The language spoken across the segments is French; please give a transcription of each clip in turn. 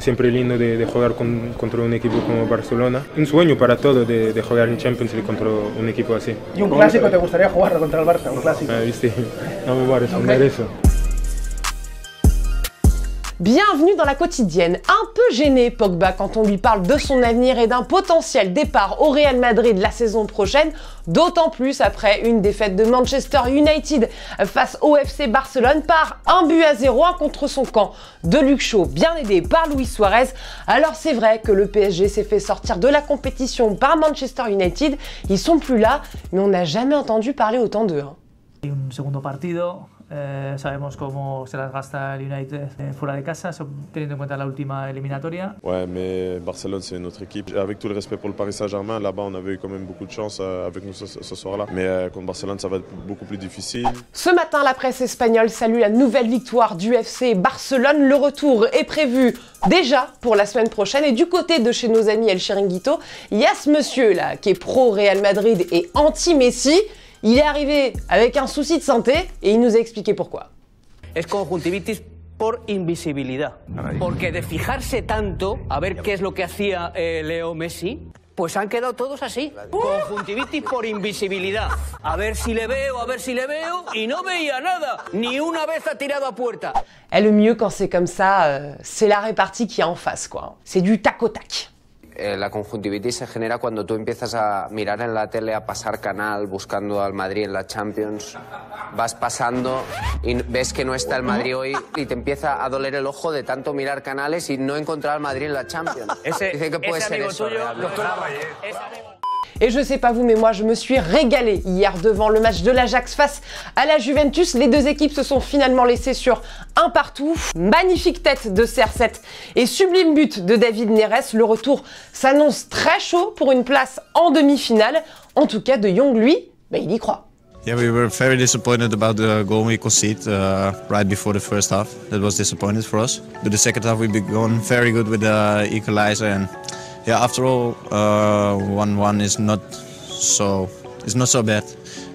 siempre lindo de jugar contra un equipo como Barcelona. Un sueño para todos de jugar en Champions League contra un equipo así. ¿Y un clásico te gustaría jugar contra el Barça? Un clásico. Viste, no me voy a responder eso. Bienvenue dans la quotidienne. Un peu gêné Pogba quand on lui parle de son avenir et d'un potentiel départ au Real Madrid la saison prochaine, d'autant plus après une défaite de Manchester United face au FC Barcelone par 1-0 contre son camp de Luke Shaw, bien aidé par Luis Suarez. Alors c'est vrai que le PSG s'est fait sortir de la compétition par Manchester United, ils sont plus là, mais on n'a jamais entendu parler autant d'eux. Un segundo partido. Sabemos cómo se las gasta el United fuera de casa, teniendo en cuenta la última eliminatoria. Ouais, mais Barcelone, c'est une autre équipe. Avec tout le respect pour le Paris Saint-Germain, là-bas, on avait eu quand même beaucoup de chance avec nous ce soir-là. Mais contre Barcelone, ça va être beaucoup plus difficile. Ce matin, la presse espagnole salue la nouvelle victoire du FC Barcelone. Le retour est prévu déjà pour la semaine prochaine. Et du côté de chez nos amis El Chiringuito, il y a ce monsieur-là qui est pro-Real Madrid et anti-Messi. Il est arrivé avec un souci de santé et il nous a expliqué pourquoi. Es conjuntivitis por invisibilidad. Porque de fijarse tanto a ver qué es lo que hacía Leo Messi, pues han quedado todos así. Conjuntivitis por invisibilidad. A ver si le veo, y no veía nada. Ni una vez ha tirado a puerta. Et le mieux quand c'est comme ça, c'est la répartie qui est en face, quoi. C'est du tac au tac. La conjuntivitis se genera cuando tú empiezas a mirar en la tele, a pasar canal buscando al Madrid en la Champions. Vas pasando y ves que no está el Madrid hoy y te empieza a doler el ojo de tanto mirar canales y no encontrar al Madrid en la Champions. Dice que puede ser eso realmente. Et je sais pas vous, mais moi je me suis régalée hier devant le match de l'Ajax face à la Juventus. Les deux équipes se sont finalement laissées sur un partout. Magnifique tête de CR7 et sublime but de David Neres. Le retour s'annonce très chaud pour une place en demi-finale. En tout cas, De Jong, lui, il y croit. Yeah, we were very disappointed about the goal we conceded right before the first half. That was disappointing for us. But the second half we've gone very good with the equalizer and yeah, after all, 1-1 is not so bad.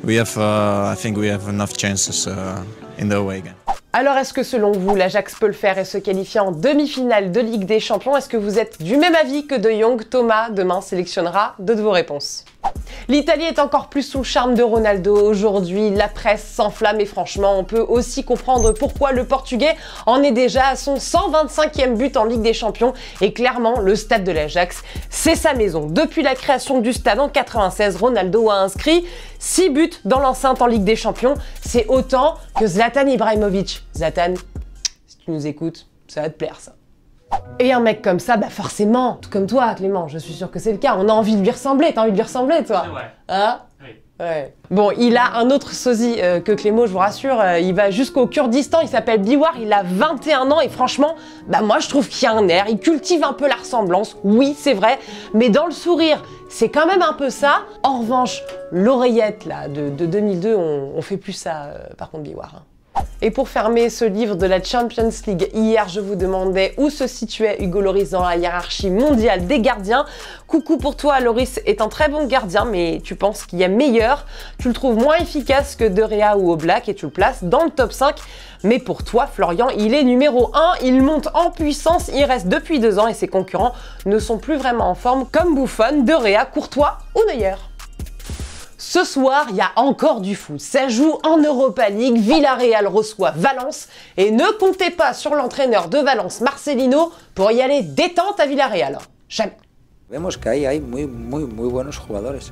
We have, I think, we have enough chances in the away game. Alors est-ce que selon vous, l'Ajax peut le faire et se qualifier en demi-finale de Ligue des Champions? Est-ce que vous êtes du même avis que De Jong? Thomas, demain, sélectionnera deux de vos réponses. L'Italie est encore plus sous le charme de Ronaldo aujourd'hui, la presse s'enflamme et franchement on peut aussi comprendre pourquoi le Portugais en est déjà à son 125e but en Ligue des Champions et clairement le stade de l'Ajax, c'est sa maison. Depuis la création du stade en 96, Ronaldo a inscrit 6 buts dans l'enceinte en Ligue des Champions, c'est autant que Zlatan Ibrahimovic. Zlatan, si tu nous écoutes, ça va te plaire ça. Et un mec comme ça, forcément, tout comme toi Clément, je suis sûr que c'est le cas, on a envie de lui ressembler, t'as envie de lui ressembler toi? C'est vrai. Hein? Oui. Ouais. Bon, il a un autre sosie que Clément, je vous rassure, il va jusqu'au Kurdistan, il s'appelle Biwar, il a 21 ans et franchement, moi je trouve qu'il y a un air, il cultive un peu la ressemblance, oui c'est vrai, mais dans le sourire, c'est quand même un peu ça. En revanche, l'oreillette là de 2002, on fait plus ça par contre Biwar. Hein. Et pour fermer ce livre de la Champions League, hier je vous demandais où se situait Hugo Lloris dans la hiérarchie mondiale des gardiens. Coucou pour toi, Lloris est un très bon gardien, mais tu penses qu'il y a meilleur. Tu le trouves moins efficace que De Gea ou Oblak et tu le places dans le top 5. Mais pour toi, Florian, il est numéro 1, il monte en puissance, il reste depuis 2 ans et ses concurrents ne sont plus vraiment en forme comme Buffon, De Gea, Courtois ou Neuer. Ce soir, il y a encore du foot. Ça joue en Europa League. Villarreal reçoit Valence. Et ne comptez pas sur l'entraîneur de Valence, Marcelino, pour y aller détente à Villarreal. Jamais. Vemos que ahí hay muy buenos jugadores.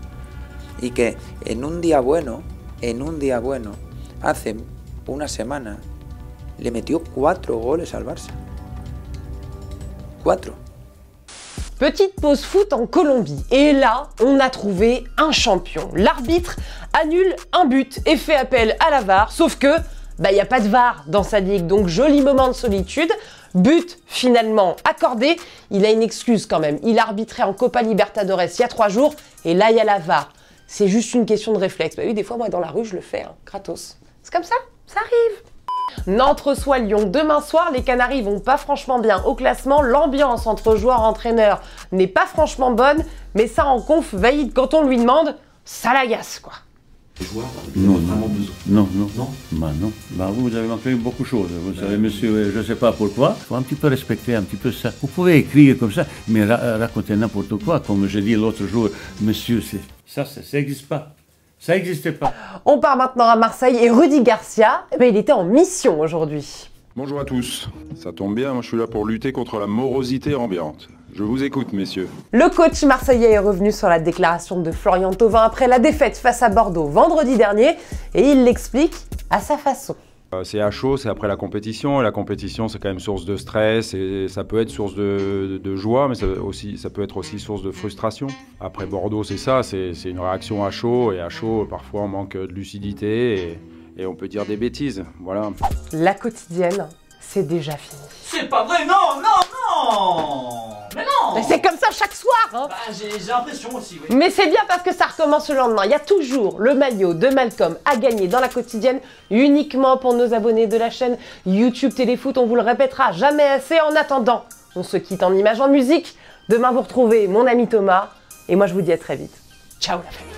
Y que en un día bueno, hace una semana, le metió 4 goles al Barça. 4. Petite pause foot en Colombie. Et là, on a trouvé un champion. L'arbitre annule un but et fait appel à la VAR. Sauf que, il n'y a pas de VAR dans sa ligue. Donc, joli moment de solitude. But finalement accordé. Il a une excuse quand même. Il arbitrait en Copa Libertadores il y a 3 jours. Et là, il y a la VAR. C'est juste une question de réflexe. Oui, des fois, moi, dans la rue, je le fais. Gratos. C'est comme ça arrive. Nantes reçoit Lyon demain soir, les Canaries vont pas franchement bien au classement, l'ambiance entre joueurs et entraîneurs n'est pas franchement bonne, mais ça en conf valide quand on lui demande, ça l'agace quoi. Les joueurs, non, vraiment besoin. Non. Non. Bah, vous avez manqué beaucoup de choses. Vous savez, monsieur, je ne sais pas pourquoi. Il faut un petit peu respecter un petit peu ça. Vous pouvez écrire comme ça, mais raconter n'importe quoi. Comme j'ai dit l'autre jour, monsieur, ça n'existe pas. Ça n'existait pas. On part maintenant à Marseille et Rudy Garcia, il était en mission aujourd'hui. Bonjour à tous. Ça tombe bien, moi je suis là pour lutter contre la morosité ambiante. Je vous écoute, messieurs. Le coach marseillais est revenu sur la déclaration de Florian Thauvin après la défaite face à Bordeaux vendredi dernier et il l'explique à sa façon. C'est à chaud, c'est après la compétition, et la compétition c'est quand même source de stress, et ça peut être source de joie, mais ça peut être aussi source de frustration. Après Bordeaux c'est ça, c'est une réaction à chaud, et à chaud parfois on manque de lucidité, et on peut dire des bêtises, voilà. La quotidienne, c'est déjà fini. C'est pas vrai, non. Mais non. C'est comme ça chaque soir, hein. Bah, j'ai l'impression aussi, oui. Mais c'est bien parce que ça recommence le lendemain. Il y a toujours le maillot de Malcolm à gagner dans la quotidienne, uniquement pour nos abonnés de la chaîne YouTube Téléfoot. On vous le répétera jamais assez. En attendant, on se quitte en images, en musique. Demain, vous retrouvez mon ami Thomas. Et moi, je vous dis à très vite. Ciao la famille.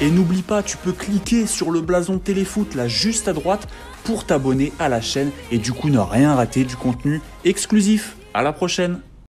Et n'oublie pas, tu peux cliquer sur le blason Téléfoot là juste à droite pour t'abonner à la chaîne et du coup ne rien rater du contenu exclusif. À la prochaine!